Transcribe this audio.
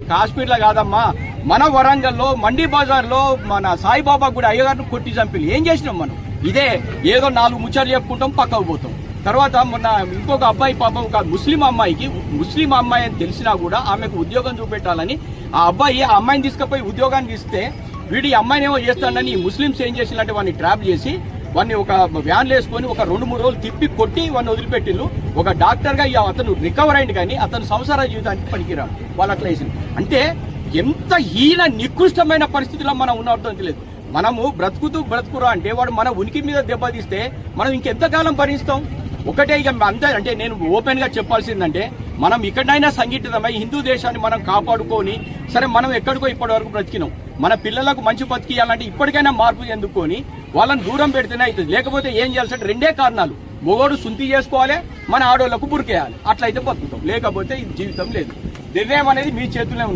కాశ్మీర్లో కాదమ్మా, మన వరంగల్లో మండి బజార్లో మన సాయిబాబా కూడా అయ్యగారిని కొట్టి చంపిల్లు. ఏం చేసినాం మనం? ఇదే ఏదో 4 ముచ్చట్లు చెప్పుకుంటాం, పక్కకు పోతాం. తర్వాత మొన్న ఇంకొక అబ్బాయి పాపం, ఒక ముస్లిం అమ్మాయి అని తెలిసినా కూడా ఆమెకు ఉద్యోగం చూపెట్టాలని ఆ అమ్మాయిని తీసుకుపోయి ఉద్యోగానికి ఇస్తే వీడి అమ్మాయిని ఏమో చేస్తాడని ఈ ముస్లింస్ ఏం చేసినట్టే వాడిని ట్రాప్ చేసి వాడిని ఒక వ్యాన్లు వేసుకొని ఒక 2-3 రోజులు తిప్పి కొట్టి వాడిని వదిలిపెట్టిల్లు. ఒక డాక్టర్గా అతను రికవర్ అయింది, కానీ అతను సంసార జీవితానికి పనికిరాడు. వాళ్ళు అట్లా వేసింది. అంటే ఎంత హీన నికృష్టమైన పరిస్థితిలో మనం ఉన్నట్టు తెలియదు. మనము బ్రతుకురా అంటే వాడు మన ఉనికి మీద దెబ్బతీస్తే మనం ఇంకెంతకాలం భరిస్తాం? ఒకటే ఇక అంతే. అంటే నేను ఓపెన్ గా చెప్పాల్సిందంటే, మనం ఇక్కడైనా సంఘటితమై హిందూ దేశాన్ని మనం కాపాడుకొని, సరే మనం ఎక్కడికో ఇప్పటి వరకు బ్రతికినాం, మన పిల్లలకు మంచి బతికియాలంటే ఇప్పటికైనా మార్పు ఎందుకొని వాళ్ళని దూరం పెడితేనే అవుతుంది. లేకపోతే ఏం చేయాల్సి 2 కారణాలు: మొగోడు సుంతి చేసుకోవాలి, మన ఆడోళ్లకు బురికేయాలి. అట్లయితే బతుకుతాం, లేకపోతే జీవితం లేదు. నిర్ణయం అనేది మీ చేతుల్లో ఉంది.